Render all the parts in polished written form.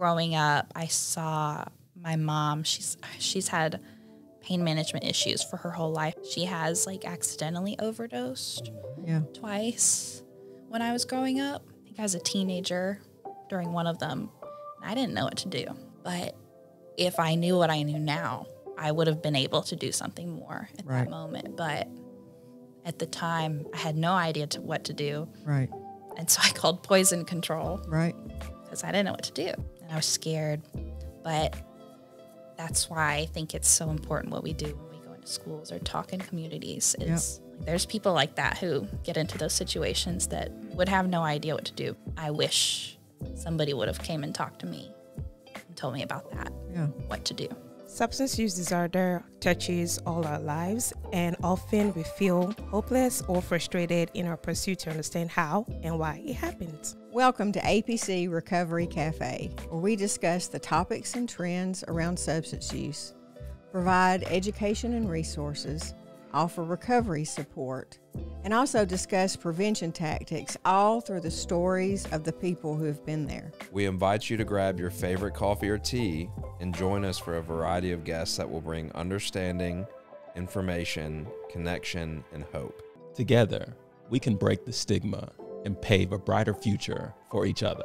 growing up, I saw my mom, she's had pain management issues for her whole life. She has like accidentally overdosed twice when I was growing up. I think I was a teenager during one of them. I didn't know what to do. But if I knew what I knew now, I would have been able to do something more at that moment. But at the time, I had no idea what to do. Right. And so I called poison control. Right. Because I didn't know what to do. And I was scared. But that's why I think it's so important what we do when we go into schools or talk in communities. Is there's people like that who get into those situations that would have no idea what to do. I wish somebody would have came and talked to me and told me about that, what to do. Substance use disorder touches all our lives, and often we feel hopeless or frustrated in our pursuit to understand how and why it happens. Welcome to APC Recovery Cafe, where we discuss the topics and trends around substance use, provide education and resources, offer recovery support, and also discuss prevention tactics, all through the stories of the people who have been there. We invite you to grab your favorite coffee or tea and join us for a variety of guests that will bring understanding, information, connection, and hope. Together, we can break the stigma and pave a brighter future for each other.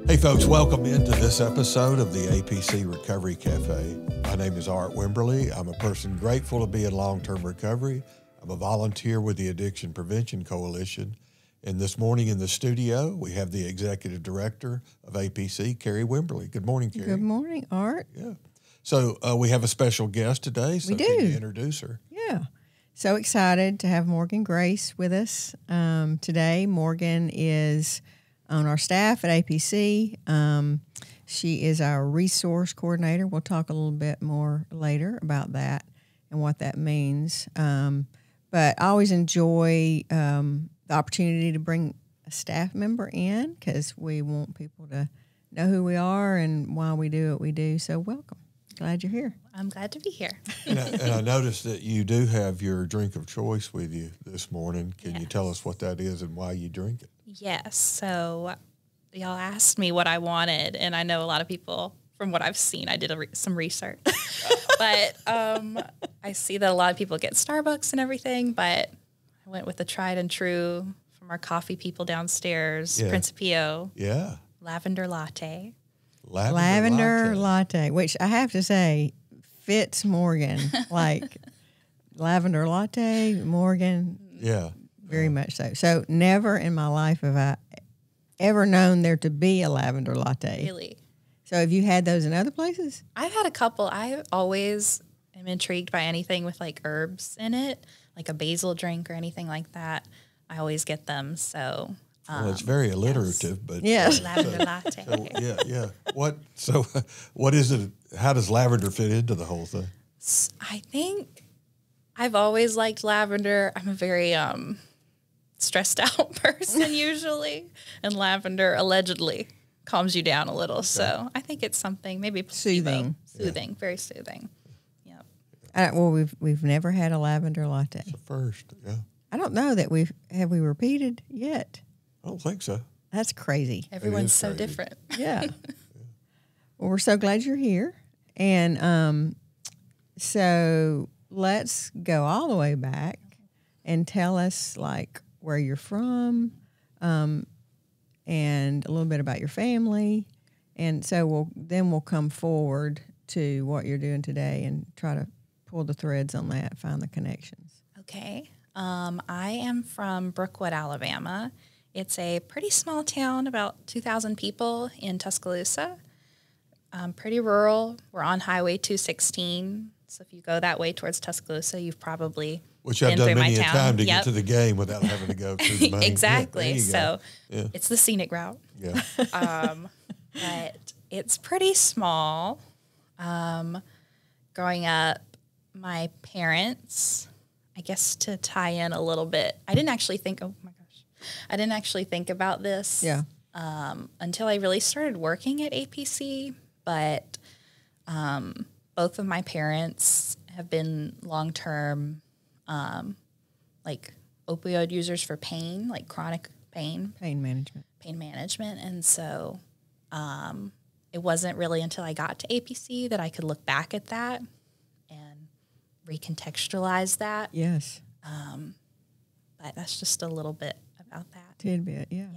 Hey folks, welcome into this episode of the APC Recovery Cafe. My name is Art Wimberly. I'm a person grateful to be in long-term recovery. I'm a volunteer with the Addiction Prevention Coalition. And this morning in the studio, we have the Executive Director of APC, Carrie Wimberly. Good morning, Carrie. Good morning, Art. Yeah. So we have a special guest today. So we do. Can you introduce her? Yeah. So excited to have Morgan Grace with us today. Morgan is on our staff at APC. She is our resource coordinator. We'll talk a little bit more later about that and what that means. But I always enjoy the opportunity to bring a staff member in because we want people to know who we are and why we do what we do. So welcome. Glad you're here. I'm glad to be here. And I noticed that you do have your drink of choice with you this morning. Can you tell us what that is and why you drink it? Yes. So y'all asked me what I wanted, and I know a lot of people, from what I've seen, I did some research. But I see that a lot of people get Starbucks and everything, but I went with the tried and true from our coffee people downstairs, Principio. Yeah. Lavender latte. Lavender latte, which I have to say fits Morgan. Like lavender latte, Morgan. Yeah. Very much so. So never in my life have I ever known there to be a lavender latte. Really? So have you had those in other places? I've had a couple. I always am intrigued by anything with like herbs in it, like a basil drink or anything like that. I always get them. So well, it's very alliterative, but lavender latte. What is it? How does lavender fit into the whole thing? I think I've always liked lavender. I'm a very stressed out person usually, and lavender allegedly calms you down a little. Okay. So I think it's something maybe soothing, very soothing. Yep. Well, we've never had a lavender latte. It's the first, yeah. I don't know that we repeated yet. I don't think so. That's crazy. Everyone's so different. Yeah. Well, we're so glad you're here. And so let's go all the way back and tell us, like, where you're from and a little bit about your family. And so we'll come forward to what you're doing today and try to pull the threads on that, find the connections. Okay. I am from Brookwood, Alabama. It's a pretty small town, about 2,000 people in Tuscaloosa. Pretty rural. We're on Highway 216. So if you go that way towards Tuscaloosa, you've probably Which I've done many a time to get to the game without having to go through the main. Exactly. Yeah, so it's the scenic route. Yeah. But it's pretty small. Growing up, my parents, I guess to tie in a little bit, I didn't actually think about this until I really started working at APC. But both of my parents have been long-term, like opioid users for pain, like chronic pain. Pain management. And so it wasn't really until I got to APC that I could look back at that and recontextualize that. Yes. But that's just a little bit about that. Tidbit, yeah.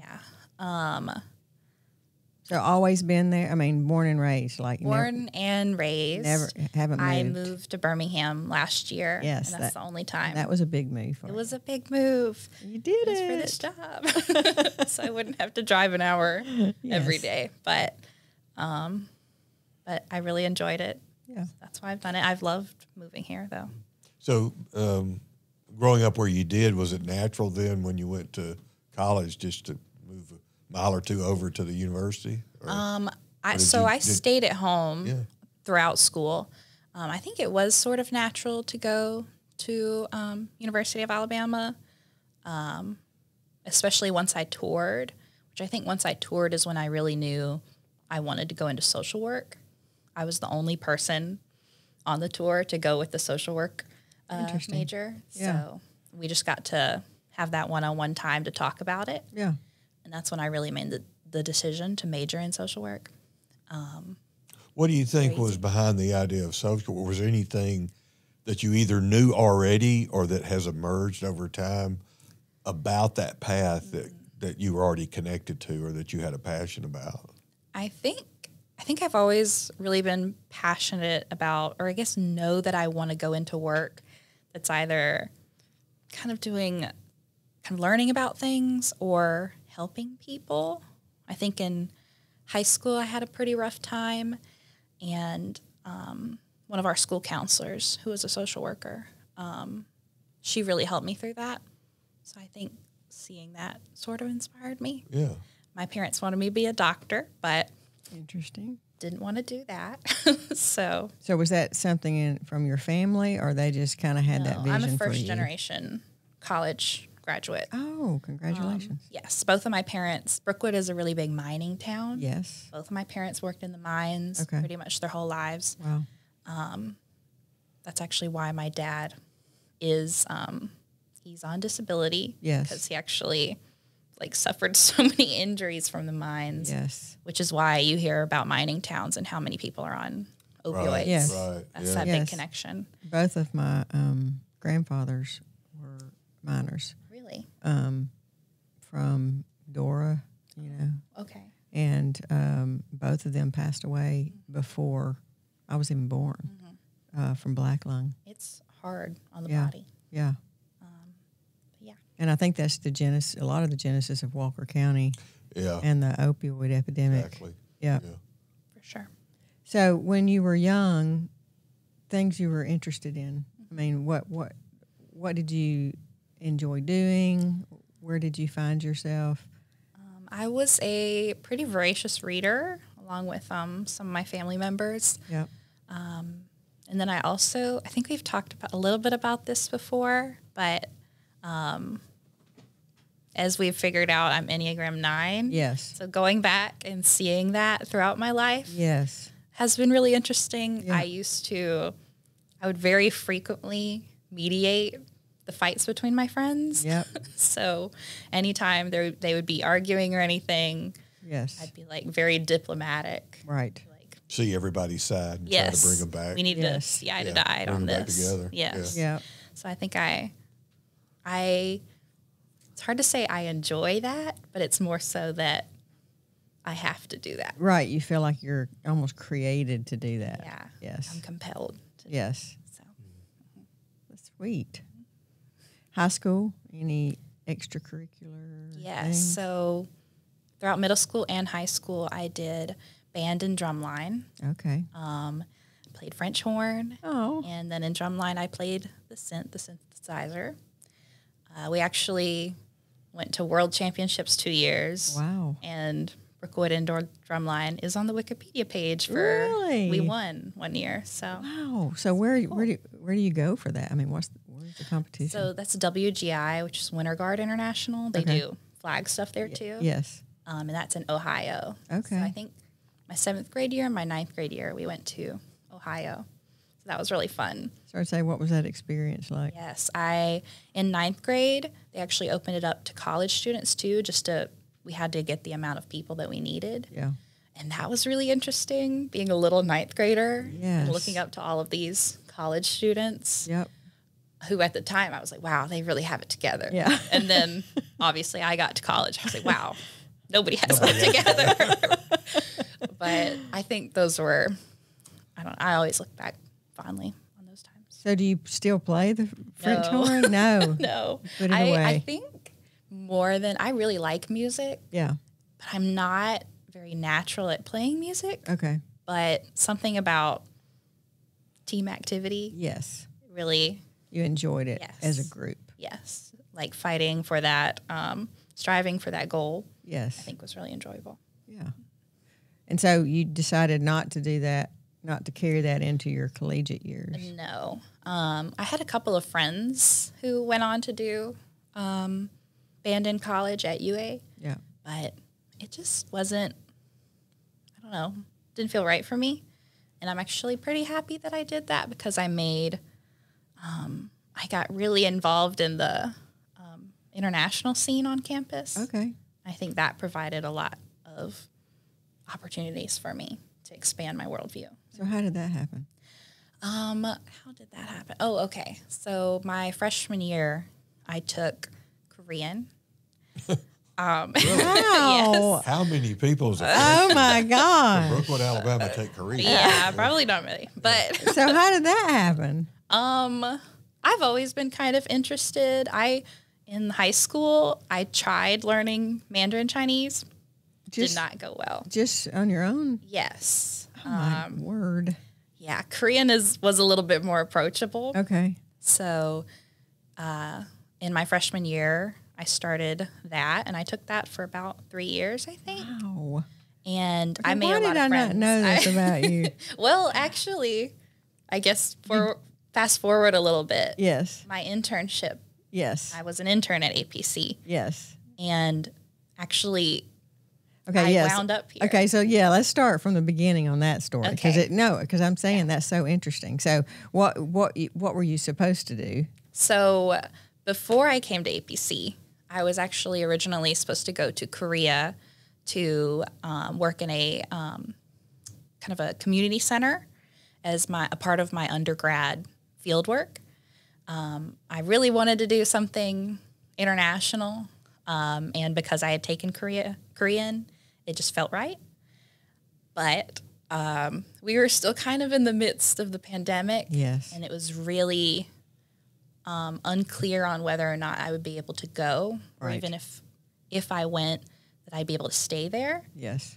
Yeah. So always been there? I mean, born and raised, like Born and raised. Never haven't moved. I moved to Birmingham last year. Yes, and that's the only time. That was a big move for It you. was a big move. You did It was for this job. So I wouldn't have to drive an hour every day. But I really enjoyed it. Yeah. That's why I've done it. I've loved moving here, though. So, growing up where you did, was it natural then when you went to college just to move a mile or two over to the university? I stayed at home throughout school. I think it was sort of natural to go to University of Alabama, especially once I toured, which I think once I toured is when I really knew I wanted to go into social work. I was the only person on the tour to go with the social work major. Yeah. So we just got to have that one-on-one time to talk about it. Yeah. And that's when I really made the decision to major in social work. What do you think was behind the idea of social work? Was there anything that you either knew already or that has emerged over time about that path that you were already connected to or that you had a passion about? I think I've always really been passionate about, or I guess know that I want to go into work that's either kind of learning about things or helping people. I think in high school I had a pretty rough time, and one of our school counselors, who was a social worker, she really helped me through that. So I think seeing that sort of inspired me. Yeah. My parents wanted me to be a doctor, but Interesting. didn't want to do that. So was that something from your family, or they just kind of had that vision I'm a for first you? generation college graduate. Oh, congratulations. Yes, both of my parents. Brookwood is a really big mining town. Yes. Both of my parents worked in the mines pretty much their whole lives. Wow. That's actually why my dad is he's on disability. Yes. Because he actually suffered so many injuries from the mines. Yes. Which is why you hear about mining towns and how many people are on opioids. Right. Yes. Right. That's Yeah. that Yes. big connection. Both of my grandfathers were miners Really? from Dora, Okay. and both of them passed away before I was even born from black lung. It's hard on the Yeah. body. Yeah. Yeah. And I think that's a lot of the genesis of Walker County Yeah. and the opioid epidemic. Exactly. Yeah. Yeah. For sure. So when you were young, things you were interested in, I mean, what did you enjoy doing? Where did you find yourself? I was a pretty voracious reader, along with some of my family members. Yep. And then I think we've talked a little bit about this before, but as we've figured out, I'm Enneagram 9. Yes. So going back and seeing that throughout my life Yes. has been really interesting. Yeah. I would very frequently mediate the fights between my friends. Yep. So anytime they would be arguing or anything, Yes. I'd be very diplomatic. Right. See everybody's side and Yes, try to bring them back. we need Yes. to see eye to Yeah, eye bring on them back this. together. Yes. Yeah. So I think it's hard to say I enjoy that, but it's more so that I have to do that. Right. You feel like you're almost created to do that. Yeah. Yes. I'm compelled to Yes. So That's sweet. High school, any extracurricular yes. things? So throughout middle school and high school, I did band and drumline. Okay. Played French horn. Oh. And then in drumline, I played the synthesizer. We actually went to World Championships 2 years. Wow. And Brookwood Indoor Drumline is on the Wikipedia page for. Really? We won 1 year. So Wow. So where do you go for that? I mean, where's the competition? So that's WGI, which is Winter Guard International. They Okay. do flag stuff there too. Yes. And that's in Ohio. Okay. So I think my 7th grade year and my 9th grade year, we went to Ohio. So that was really fun. So I'd say, what was that experience like? Yes, in 9th grade, they actually opened it up to college students too, we had to get the amount of people that we needed. Yeah. And that was really interesting, being a little 9th grader Yes. and looking up to all of these college students. Yep. Who at the time I was like, wow, they really have it together. Yeah. And then obviously I got to college. I was like, wow, nobody has it together. But I think those were, I always look back fondly on those times. So do you still play the French horn? No. No. Put it away. I think I really like music, Yeah. but I'm not very natural at playing music. Okay. But something about team activity Yes. really, You enjoyed it Yes. as a group. yes, like fighting for that, striving for that goal, Yes. I think was really enjoyable. Yeah. And so you decided not to do that, not to carry that into your collegiate years. No. I had a couple of friends who went on to do band in college at UA, Yeah. but it just wasn't, I don't know, didn't feel right for me. And I'm actually pretty happy that I did that because I got really involved in the international scene on campus. Okay. I think that provided a lot of opportunities for me to expand my worldview. So how did that happen? How did that happen? Oh, okay. So my freshman year, I took Korean. Wow. Yes. How many people is it? Oh my God. Brookwood, Alabama, take Korea? Yeah, probably not many. But So how did that happen? I've always been kind of interested. In high school, I tried learning Mandarin Chinese. Did not go well. Just on your own? Yes. Oh my word. Yeah, Korean was a little bit more approachable. Okay. So in my freshman year, I started that, and I took that for about 3 years, I think. Wow. And I made Why a lot did of I friends. not know this about you? Well, actually, I guess fast forward a little bit. Yes. My internship, Yes. I was an intern at APC, Yes. and actually Okay. I yes. wound up here. Okay. So yeah, let's start from the beginning on that story because Okay. I'm saying that's so interesting. So what were you supposed to do? So before I came to APC, I was actually originally supposed to go to Korea to work in a kind of a community center as a part of my undergrad field work. I really wanted to do something international, and because I had taken Korean, it just felt right. But we were still kind of in the midst of the pandemic, Yes. and it was really unclear on whether or not I would be able to go, or Right. even if I went, that I'd be able to stay there. Yes.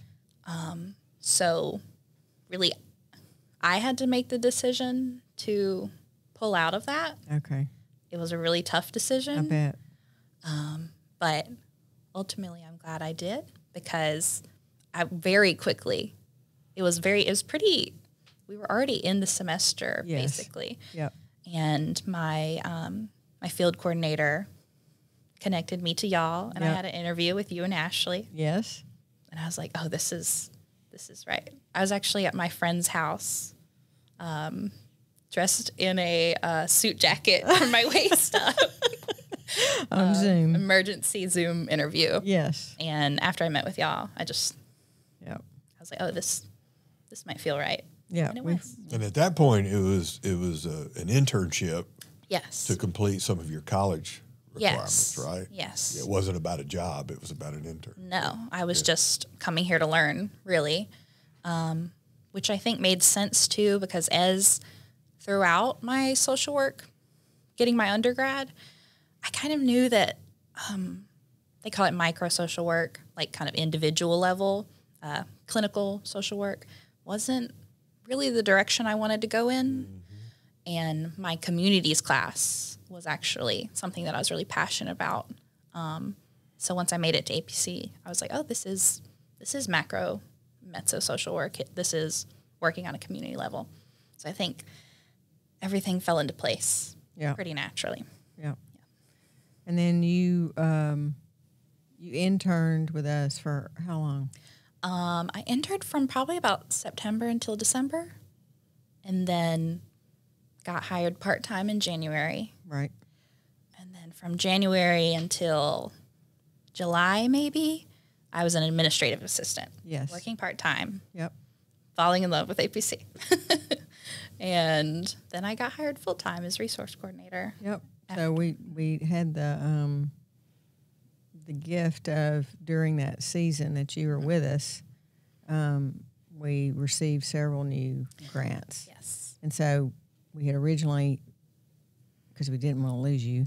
So really, I had to make the decision to pull out of that. Okay. It was a really tough I decision, bet. but ultimately I'm glad I did because I very quickly, we were already in the semester Yes. basically. Yep. And my field coordinator connected me to y'all, and I Yep. had an interview with you and Ashley. Yes. And I was like, oh, this is right. I was actually at my friend's house, dressed in a suit jacket from my waist up. On Zoom. Emergency Zoom interview. Yes. And after I met with y'all, I Yep. was like, oh, this might feel right. Yeah. And it we- was. And at that point, it was an internship Yes. to complete some of your college requirements, Yes. right? Yes. It wasn't about a job; it was about an intern. No, I was just coming here to learn, really, which I think made sense too, because as throughout my social work, getting my undergrad, I kind of knew that they call it micro social work, like kind of individual level, clinical social work, wasn't really the direction I wanted to go in. Mm-hmm. And my communities class was actually something that I was really passionate about. So once I made it to APC, I was like, oh, this is macro mezzo social work. This is working on a community level. So I think everything fell into place pretty naturally. Yeah. And then you interned with us for how long? I interned from probably about September until December. And then got hired part-time in January. Right. And then from January until July, maybe, I was an administrative assistant. Yes. Working part-time. Yep. Falling in love with APC. And then I got hired full-time as resource coordinator. Yep. So we had the gift of, during that season that you were with us, we received several new grants. Yes. And so we had originally, because we didn't want to lose you,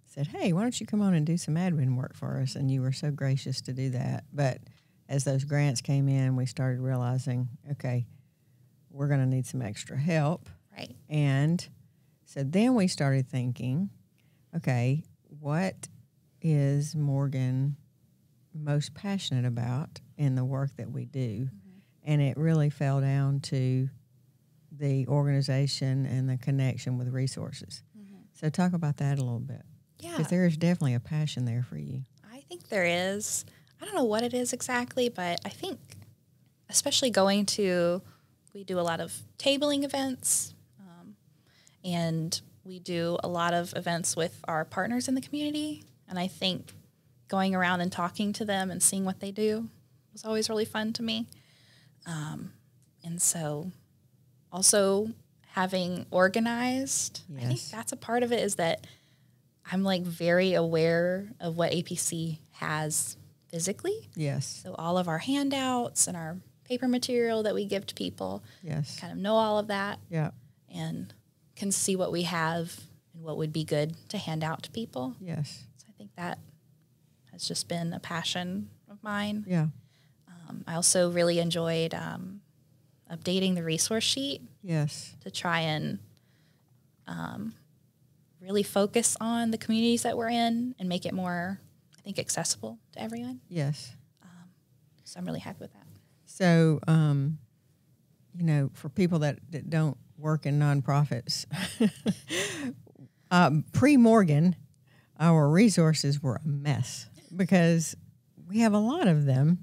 said, hey, why don't you come on and do some admin work for us? And you were so gracious to do that. But as those grants came in, we started realizing, okay, we're going to need some extra help. Right. And so then we started thinking, okay, what is Morgan most passionate about in the work that we do? Mm-hmm. And it really fell down to the organization and the connection with resources. Mm-hmm. So talk about that a little bit. Yeah. Because there is definitely a passion there for you. I think there is. I don't know what it is exactly, but I think especially we do a lot of tabling events, and we do a lot of events with our partners in the community. And I think going around and talking to them and seeing what they do was always really fun to me. And so also having organized, yes. I think that's a part of it, is that I'm like very aware of what APC has physically. Yes. So all of our handouts and our paper material that we give to people, yes, kind of know all of that. Yeah. And can see what we have and what would be good to hand out to people. Yes. So I think that has just been a passion of mine. Yeah. I also really enjoyed updating the resource sheet. Yes. To try and really focus on the communities that we're in and make it more, I think, accessible to everyone. Yes. So I'm really happy with that. So, for people that don't work in nonprofits, pre-Morgan, our resources were a mess because we have a lot of them,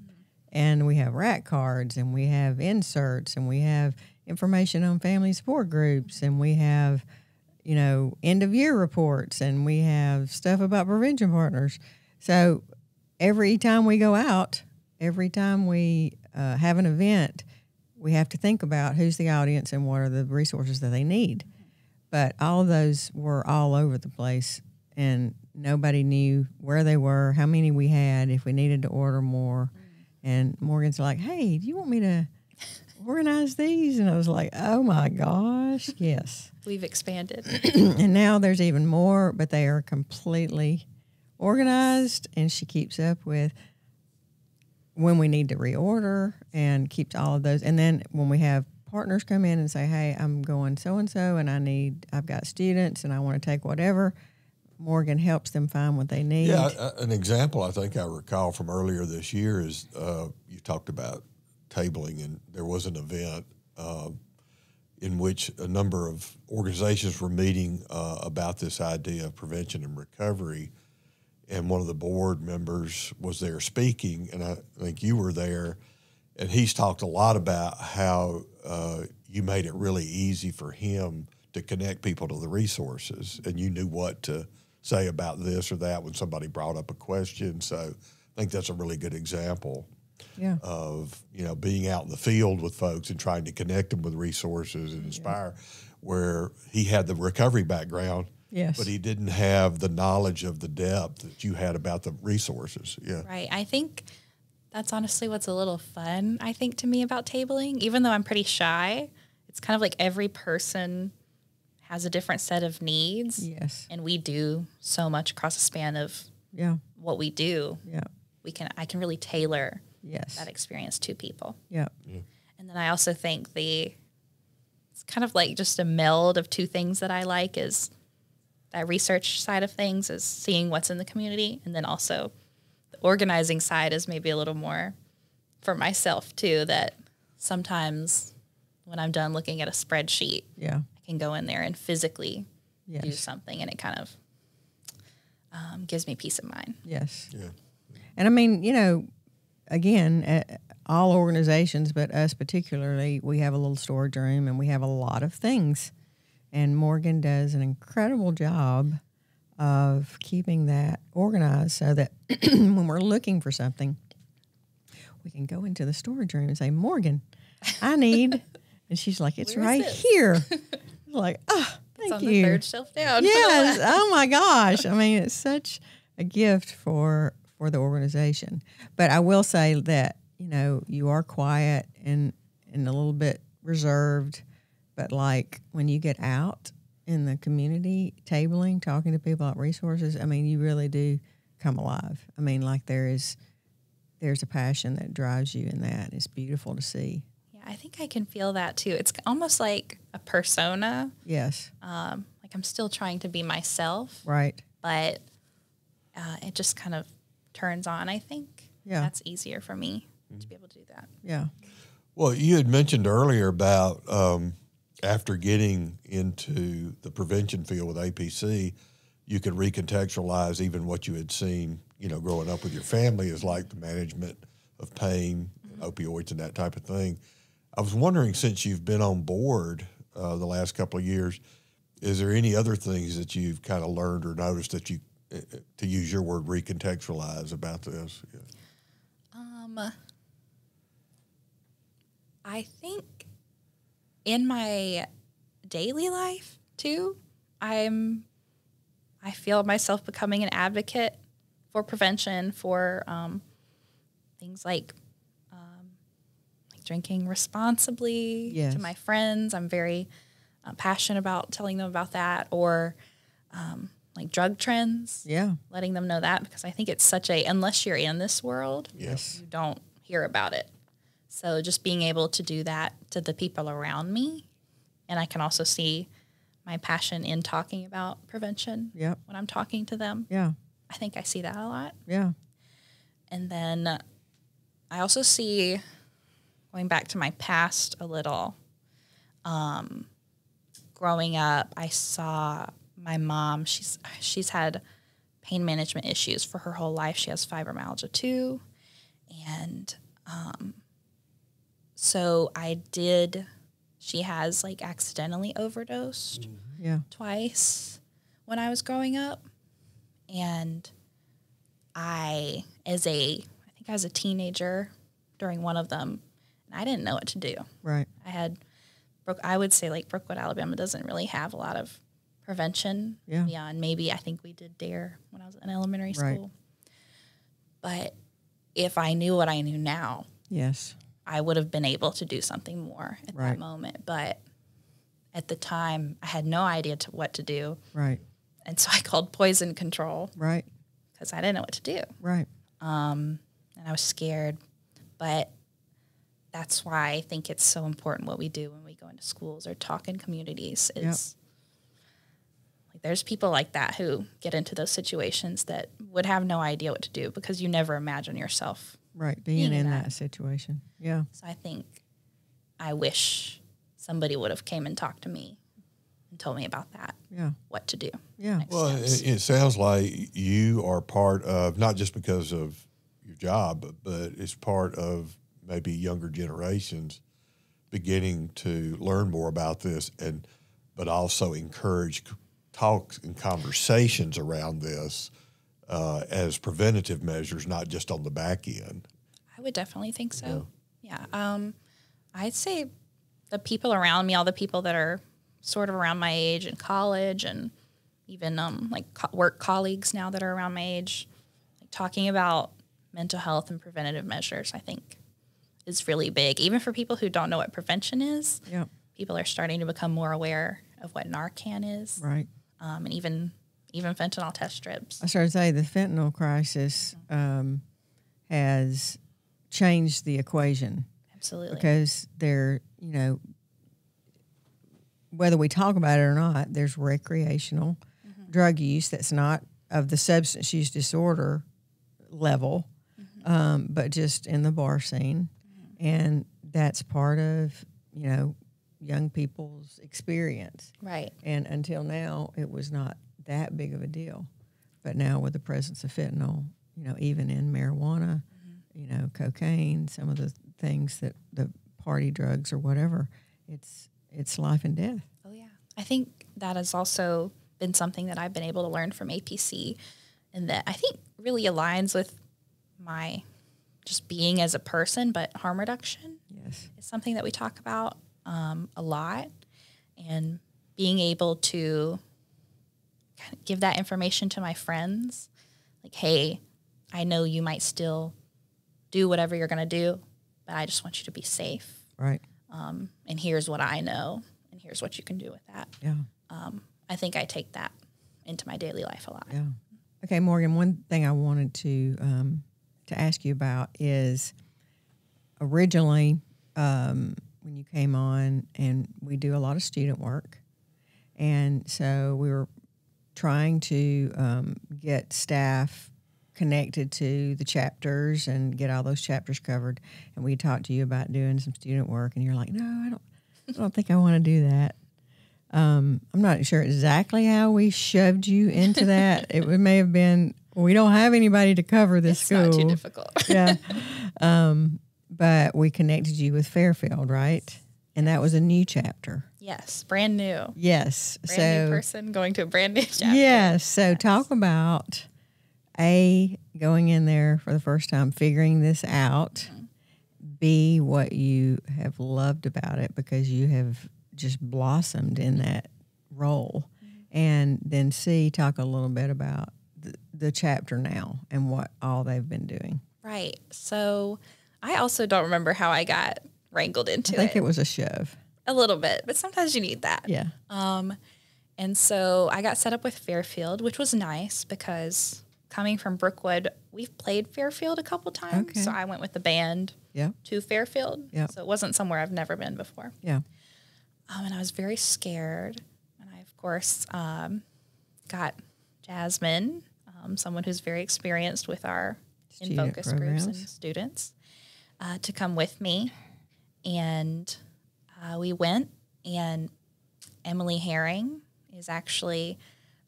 and we have rack cards, and we have inserts, and we have information on family support groups, and we have, end-of-year reports, and we have stuff about prevention partners. So every time we go out, every time we have an event, we have to think about who's the audience and what are the resources that they need. But all of those were all over the place, and nobody knew where they were, how many we had, if we needed to order more. And Morgan's like, hey, do you want me to organize these? And I was like, oh, my gosh, yes. We've expanded. And now there's even more, but they are completely organized, and she keeps up with when we need to reorder and keeps all of those. And then when we have partners come in and say, hey, I'm going so-and-so and I've got students and I want to take whatever, Morgan helps them find what they need. Yeah, an example I think I recall from earlier this year is you talked about tabling, and there was an event in which a number of organizations were meeting about this idea of prevention and recovery. And one of the board members was there speaking, and I think you were there, and he's talked a lot about how you made it really easy for him to connect people to the resources, and you knew what to say about this or that when somebody brought up a question. So I think that's a really good example of, being out in the field with folks and trying to connect them with resources and inspire, where he had the recovery background. Yes. But he didn't have the knowledge of the depth that you had about the resources. Yeah. Right. I think that's honestly what's a little fun, I think, to me about tabling. Even though I'm pretty shy, it's kind of like every person has a different set of needs. Yes. And we do so much across the span of what we do. Yeah. I can really tailor that experience to people. Yeah. And then I also think it's kind of like just a meld of two things that I like is that research side of things is seeing what's in the community, and then also the organizing side is maybe a little more for myself too, that sometimes when I'm done looking at a spreadsheet, I can go in there and physically do something, and it kind of gives me peace of mind. Yes. Yeah. And I mean, again, all organizations, but us particularly, we have a little storage room and we have a lot of things. And Morgan does an incredible job of keeping that organized so that when we're looking for something, we can go into the storage room and say, Morgan, I need, and she's like, it's right here. Like, oh, thank it's on you. The third shelf down. Yes. Oh my gosh. I mean, it's such a gift for the organization. But I will say that, you know, you are quiet and a little bit reserved, but like when you get out in the community, tabling, talking to people about resources, I mean, you really do come alive. I mean, like there's a passion that drives you in that. It's beautiful to see. Yeah, I think I can feel that too. It's almost like a persona. Yes. Like I'm still trying to be myself. Right. But it just kind of turns on, I think. Yeah. That's easier for me to be able to do that. Yeah. Well, you had mentioned earlier about after getting into the prevention field with APC, you could recontextualize even what you had seen, you know, growing up with your family is like the management of pain, and opioids, and that type of thing. I was wondering, since you've been on board the last couple of years, is there any other things that you've kind of learned or noticed that you, to use your word, recontextualize about this? Yeah. I think in my daily life too, I feel myself becoming an advocate for prevention, for things like drinking responsibly. Yes. To my friends. I'm very passionate about telling them about that, or like drug trends. Yeah. Letting them know that, because I think it's such a, unless you're in this world, Yes. you don't hear about it. So just being able to do that to the people around me, and I can also see my passion in talking about prevention Yep. when I'm talking to them. Yeah. I think I see that a lot. Yeah. And then I also see, going back to my past a little, growing up, I saw my mom, she's had pain management issues for her whole life. She has fibromyalgia too. And so she has like accidentally overdosed Yeah. twice when I was growing up. And I think I was a teenager during one of them, and I didn't know what to do. Right. I would say like Brookwood, Alabama doesn't really have a lot of prevention beyond maybe, I think we did DARE when I was in elementary school. But if I knew what I knew now, Yes. I would have been able to do something more at Right. that moment. But at the time, I had no idea what to do. Right. And so I called poison control Right. because I didn't know what to do. Right. And I was scared. But that's why I think it's so important what we do when we go into schools or talk in communities. Is like there's people like that who get into those situations that would have no idea what to do because you never imagine yourself. Right. Being in that situation. Yeah. So I think I wish somebody would have came and talked to me and told me about that. Yeah. What to do. Yeah. next Well, steps. it sounds like you are part of, not just because of your job, but it's part of maybe younger generations beginning to learn more about this, but also encourage talks and conversations around this as preventative measures, not just on the back end. I would definitely think so. Yeah. I'd say the people around me, all the people that are sort of around my age in college, and even work colleagues now that are around my age, like talking about mental health and preventative measures, I think is really big. Even for people who don't know what prevention is, people are starting to become more aware of what Narcan is. Right. And even fentanyl test strips. I started to say the fentanyl crisis has changed the equation. Absolutely. Because whether we talk about it or not, there's recreational drug use that's not of the substance use disorder level, but just in the bar scene. And that's part of, young people's experience. Right. And until now, it was not that big of a deal. But now with the presence of fentanyl, even in marijuana, cocaine, some of the things that the party drugs or whatever, it's life and death. Oh, yeah. I think that has also been something that I've been able to learn from APC, and that I think really aligns with my just being as a person, but harm reduction Yes. is something that we talk about a lot, and being able to kind of give that information to my friends, like, hey, I know you might still do whatever you're going to do, but I just want you to be safe. Right. And here's what I know, and here's what you can do with that. Yeah. I think I take that into my daily life a lot. Yeah. Okay, Morgan, one thing I wanted to ask you about is originally when you came on, and we do a lot of student work, and so we were trying to get staff connected to the chapters and get all those chapters covered. And we talked to you about doing some student work, and you're like, no, I don't think I want to do that. I'm not sure exactly how we shoved you into that. It may have been, we don't have anybody to cover this school. It's not too difficult. Yeah. But we connected you with Fairfield, right? And that was a new chapter. Yes, brand new. Yes. Brand new person going to a brand new chapter. Yes. So talk about going in there for the first time, figuring this out. B, what you have loved about it, because you have just blossomed in that role. And then C, talk a little bit about the chapter now and what all they've been doing. Right. So I also don't remember how I got wrangled into it. I think it was a shove. A little bit, but sometimes you need that. Yeah. And so I got set up with Fairfield, which was nice because coming from Brookwood, we've played Fairfield a couple times. Okay. So I went with the band to Fairfield. Yep. So it wasn't somewhere I've never been before. Yeah. And I was very scared. And I, of course, got Jasmine, someone who's very experienced with our INFOCUS groups and students, to come with me. And we went, and Emily Herring is actually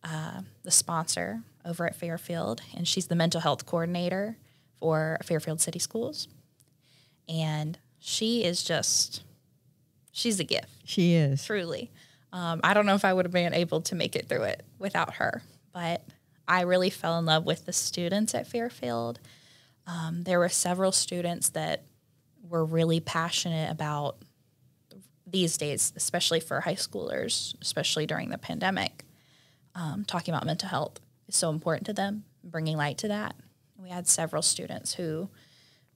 the sponsor over at Fairfield, and she's the mental health coordinator for Fairfield City Schools. And she is she's a gift. She is. Truly. I don't know if I would have been able to make it through it without her, but I really fell in love with the students at Fairfield. There were several students that were really passionate about these days, especially for high schoolers, especially during the pandemic, talking about mental health is so important to them, bringing light to that. We had several students who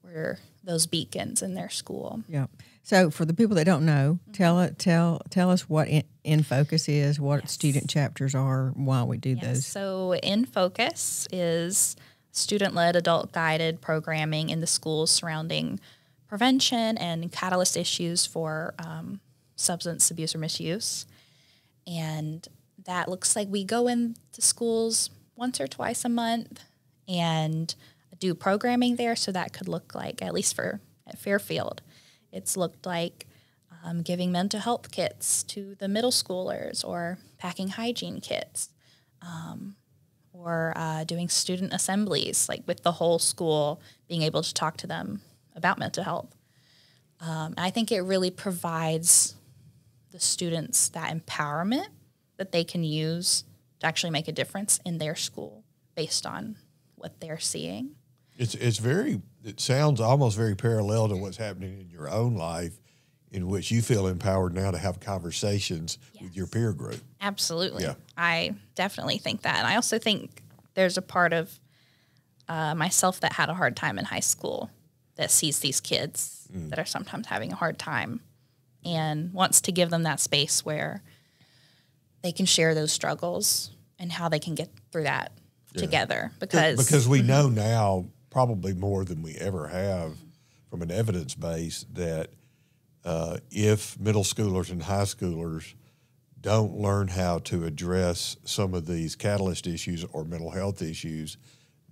were those beacons in their school. Yeah. So for the people that don't know, tell us what INFOCUS is, what student chapters are, why we do those. So INFOCUS is student-led, adult-guided programming in the schools surrounding prevention and catalyst issues for substance abuse or misuse. And that looks like we go into schools once or twice a month and do programming there. So that could look like, at least at Fairfield, it's looked like giving mental health kits to the middle schoolers, or packing hygiene kits, or doing student assemblies, like with the whole school, being able to talk to them about mental health. I think it really provides the students that empowerment that they can use to actually make a difference in their school based on what they're seeing. It sounds almost very parallel to what's happening in your own life, in which you feel empowered now to have conversations with your peer group. Absolutely. Yeah. I definitely think that. And I also think there's a part of myself that had a hard time in high school that sees these kids that are sometimes having a hard time and wants to give them that space where they can share those struggles and how they can get through that together. Because we know now, probably more than we ever have from an evidence base, that if middle schoolers and high schoolers don't learn how to address some of these catalyst issues or mental health issues,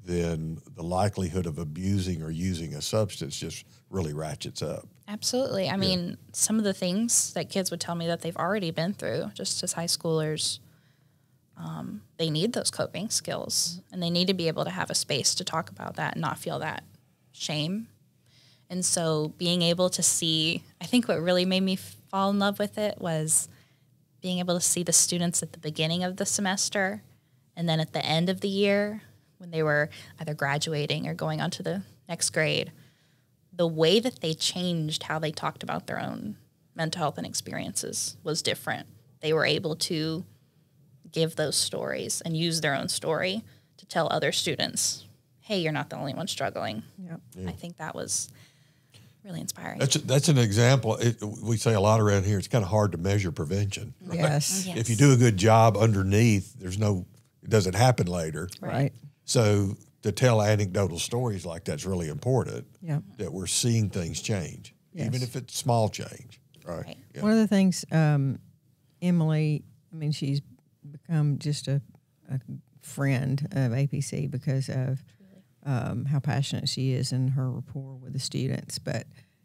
then the likelihood of abusing or using a substance just really ratchets up. Absolutely. I mean, some of the things that kids would tell me that they've already been through, just as high schoolers, they need those coping skills, and they need to be able to have a space to talk about that and not feel that shame. And so being able to see, I think what really made me fall in love with it was being able to see the students at the beginning of the semester and then at the end of the year when they were either graduating or going on to the next grade, the way that they changed how they talked about their own mental health and experiences was different. They were able to give those stories and use their own story to tell other students, hey, you're not the only one struggling. Yep. Yeah. I think that was really inspiring. That's an example. We say a lot around here, it's kind of hard to measure prevention. Right? Yes. Yes. If you do a good job underneath, it doesn't happen later. Right. So to tell anecdotal stories like that's really important. Yeah. That we're seeing things change, Yes. even if it's small change. Right. Right. Yeah. One of the things, Emily, I mean, she's become just a friend of APC because of how passionate she is in her rapport with the students.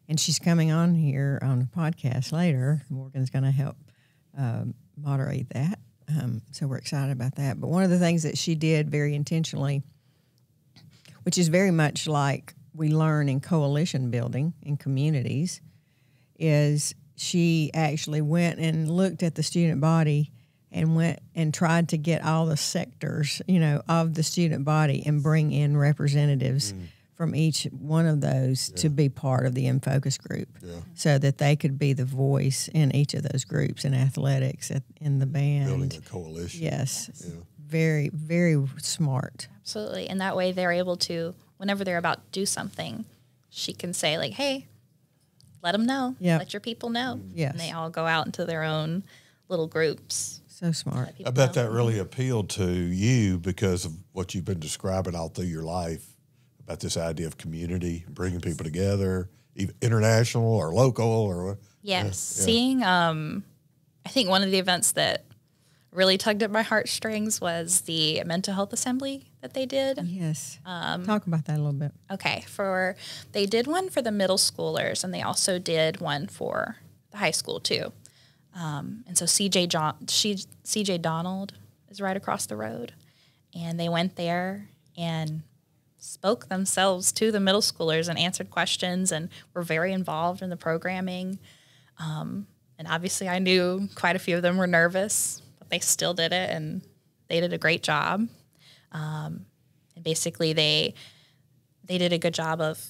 And she's coming on here on a podcast later. Morgan's going to help moderate that. So we're excited about that. But one of the things that she did very intentionally, which is very much like we learn in coalition building in communities, is she actually went and looked at the student body and went and tried to get all the sectors, of the student body and bring in representatives from each one of those to be part of the INFOCUS group so that they could be the voice in each of those groups, in athletics, in the band. Building a coalition. Yes. Yeah. Very, very smart. Absolutely. And that way they're able to, whenever they're about to do something, she can say like, hey, let them know. Yep. Let your people know. Yes. And they all go out into their own little groups. So smart. I bet that really appealed to you because of what you've been describing all through your life about this idea of community, bringing people together, even international or local or what. Yes. Yeah. Seeing, I think one of the events that really tugged at my heartstrings was the mental health assembly that they did. Yes. Talk about that a little bit. Okay. They did one for the middle schoolers and they also did one for the high school too. And so CJ Donald is right across the road. And they went there and spoke themselves to the middle schoolers and answered questions and were very involved in the programming. And obviously I knew quite a few of them were nervous, but they still did it and they did a great job. And basically they did a good job of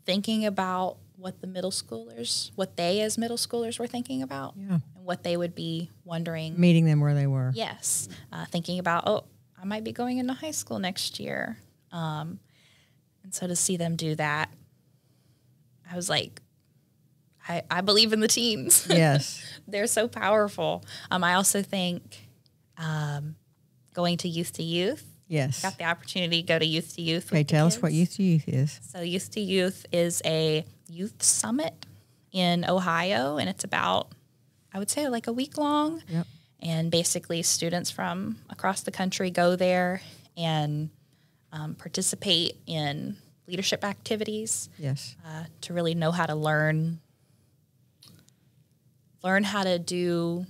thinking about what they as middle schoolers were thinking about and what they would be wondering. Meeting them where they were. Yes. Thinking about, I might be going into high school next year. And so to see them do that, I was like, I believe in the teens. Yes. They're so powerful. I also think going to youth. Yes. Got the opportunity to go to youth. Okay, tell us what youth is. So youth to youth is a youth summit in Ohio, and it's about, I would say, like a week long. Yep. And basically students from across the country go there and participate in leadership activities. Yes. To really know how to learn how to do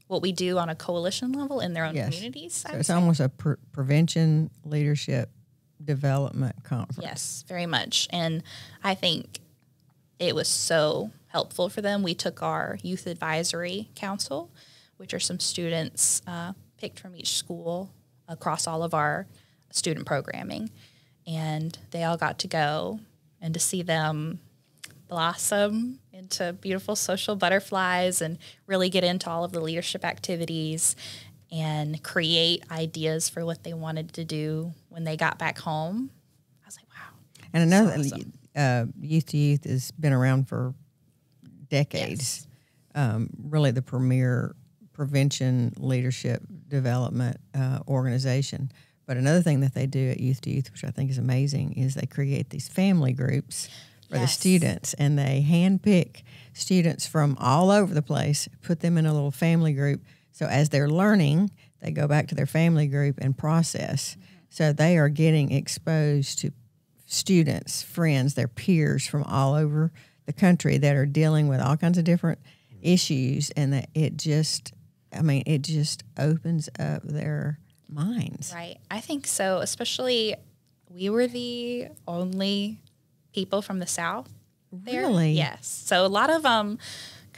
what we do on a coalition level in their own communities. So it's almost a prevention leadership development conference. Yes, very much. And I think it was so helpful for them. We took our youth advisory council, which are some students picked from each school across all of our student programming. And they all got to go and to see them blossom into beautiful social butterflies and really get into all of the leadership activities and create ideas for what they wanted to do when they got back home. I was like, wow. And another youth to youth has been around for decades. Yes. Really the premier prevention leadership development organization. But another thing that they do at Youth to Youth, which I think is amazing, is they create these family groups for the students, and they handpick students from all over the place, put them in a little family group. So as they're learning, they go back to their family group and process. Mm-hmm. So they are getting exposed to students, friends, their peers from all over the country that are dealing with all kinds of different issues, and that it just opens up their minds. Right. I think so. Especially, we were the only people from the South there. Really? Yes. So a lot of kind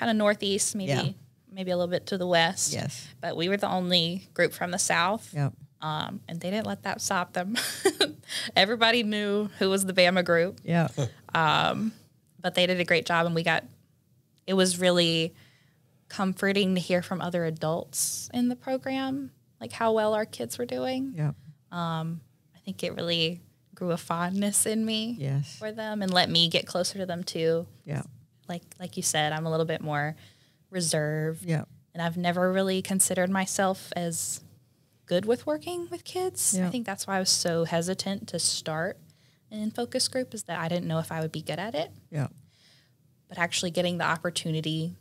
of Northeast, maybe maybe a little bit to the west. Yes. But we were the only group from the south. Yep. And they didn't let that stop them. Everybody knew who was the Bama group. Yeah. But they did a great job, and it was really comforting to hear from other adults in the program, like how well our kids were doing. Yeah. I think it really grew a fondness in me Yes. for them and let me get closer to them too. Yeah. Like you said, I'm a little bit more reserved. Yeah. And I've never really considered myself as good with working with kids. Yeah. I think that's why I was so hesitant to start an INFOCUS group, is that I didn't know if I would be good at it. Yeah. But actually getting the opportunity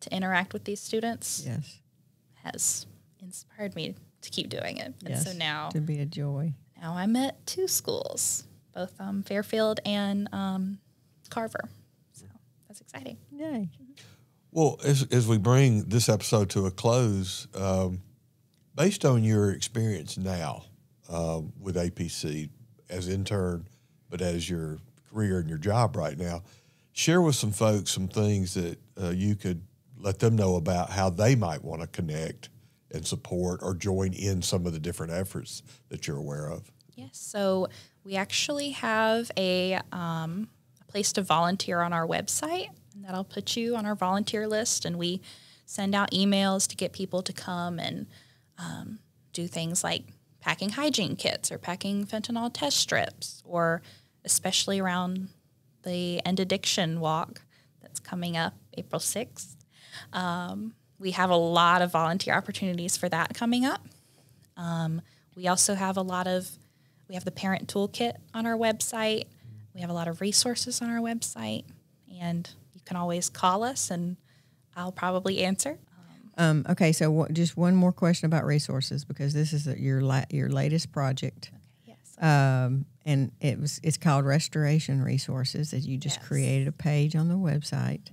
to interact with these students Yes. has inspired me to keep doing it. And Yes. so now To be a joy. I'm at 2 schools, both Fairfield and Carver. So that's exciting. Yay. Well, as we bring this episode to a close, based on your experience now with APC as intern, but as your career and your job right now, share with some folks some things that you could let them know about how they might want to connect and support or join in some of the different efforts that you're aware of. Yes. So we actually have a place to volunteer on our website, and that'll put you on our volunteer list. And we send out emails to get people to come and do things like packing hygiene kits or packing fentanyl test strips, or especially around the End Addiction Walk that's coming up April 6th. We have a lot of volunteer opportunities for that coming up. We also have we have the parent toolkit on our website. We have a lot of resources on our website, and you can always call us and I'll probably answer. Okay, so just one more question about resources, because this is your latest project. Okay, yes. And it's called Restoration Resources, that you just Yes. created a page on the website.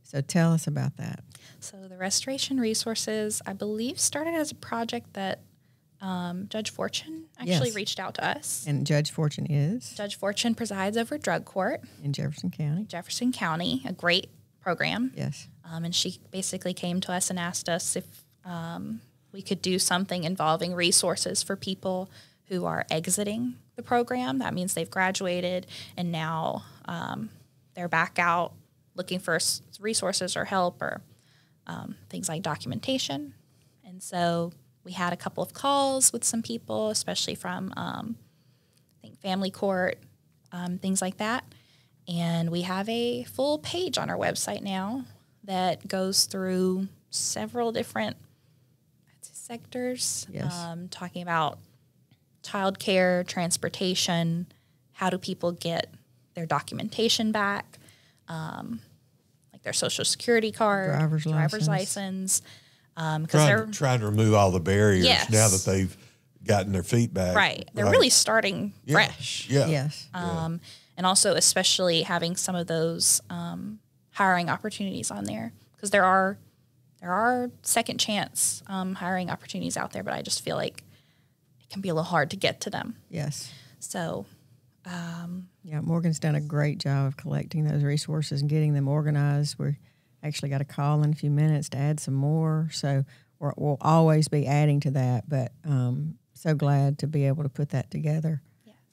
So tell us about that. So the Restoration Resources, I believe, started as a project that Judge Fortune actually Yes. reached out to us. And Judge Fortune is Judge Fortune presides over drug court in Jefferson County. Jefferson County, a great program. Yes. And she basically came to us and asked us if we could do something involving resources for people who are exiting the program. That means they've graduated and now they're back out looking for resources or help, or things like documentation. And so we had a couple of calls with some people, especially from, I think, family court, things like that. And we have a full page on our website now that goes through several different sectors, Yes. talking about childcare, transportation, how do people get their documentation back, like their social security card, Driver's license. Because Trying to remove all the barriers Yes. now that they've gotten their feet back. right, they're really starting Yeah. fresh. Yeah. Yes. And also especially having some of those hiring opportunities on there, because there are second chance hiring opportunities out there, but I just feel like it can be a little hard to get to them. Yes. So Yeah, Morgan's done a great job of collecting those resources and getting them organized. We actually got a call in a few minutes to add some more, so we'll always be adding to that. But so glad to be able to put that together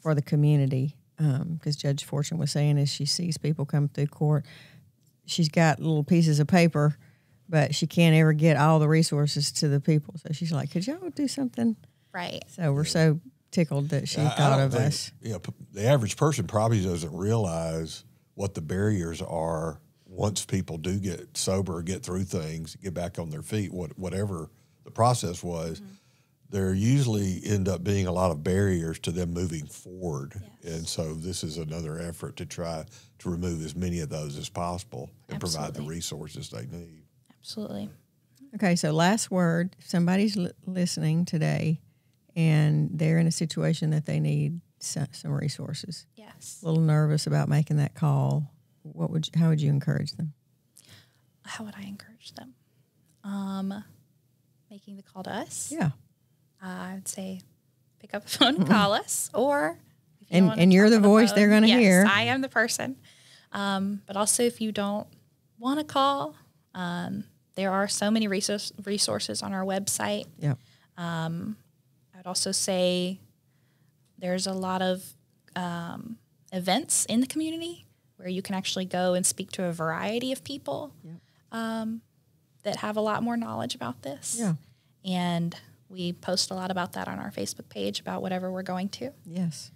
for the community, because Judge Fortune was saying as she sees people come through court, she's got little pieces of paper, but she can't ever get all the resources to the people. So she's like, could y'all do something? right. So we're so tickled that she I thought don't of think- us. Yeah, the average person probably doesn't realize what the barriers are once people do get sober, get through things, get back on their feet, whatever the process was. There usually end up being a lot of barriers to them moving forward. Yes. And so this is another effort to try to remove as many of those as possible and provide the Absolutely. resources they need. Absolutely. Okay, so last word. If somebody's listening today and they're in a situation that they need some resources, Yes. a little nervous about making that call, how would you encourage them? How would I encourage them? Making the call to us. Yeah. I'd say pick up the phone and call us, or if you And- don't wanna and you're talk the on voice phone, they're gonna yes, hear. I am the person. But also, if you don't want to call, There are so many resources on our website. Yeah. I'd also say there's a lot of events in the community where you can actually go and speak to a variety of people that have a lot more knowledge about this. Yeah. And we post a lot about that on our Facebook page about whatever we're going to. Yes.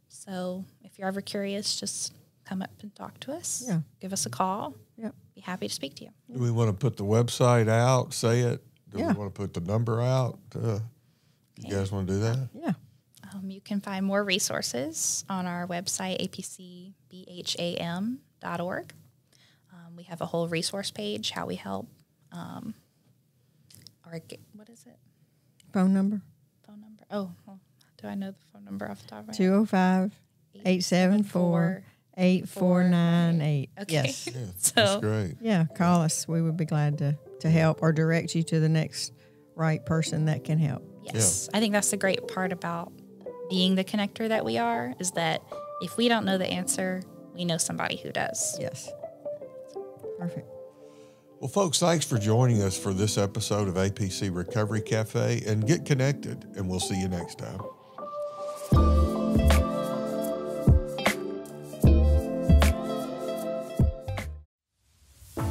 So if you're ever curious, just come up and talk to us. Yeah. Give us a call. Yep. Be happy to speak to you. Do we want to put the website out, say it? Do Yeah. we want to put the number out? You guys want to do that? Yeah. You can find more resources on our website, apcbham.org. We have a whole resource page, how we help. What is it? Phone number? Phone number. Oh, well, do I know the phone number off the top of my head? 205-874-8498. Okay. Yes. Yeah, So- that's great. Yeah, call us. We would be glad to help or direct you to the next right person that can help. Yes. I think that's the great part about being the connector that we are, is that if we don't know the answer, we know somebody who does. Yes. Perfect. Well, folks, thanks for joining us for this episode of APC Recovery Cafe, and get connected, and we'll see you next time.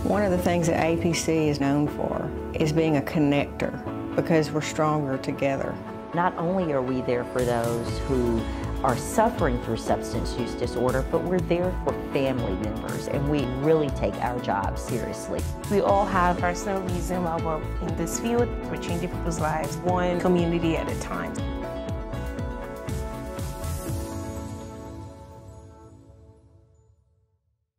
One of the things that APC is known for is being a connector, because we're stronger together. Not only are we there for those who are suffering through substance use disorder, but we're there for family members, and we really take our job seriously. We all have personal reason why we're in this field. We're changing people's lives one community at a time.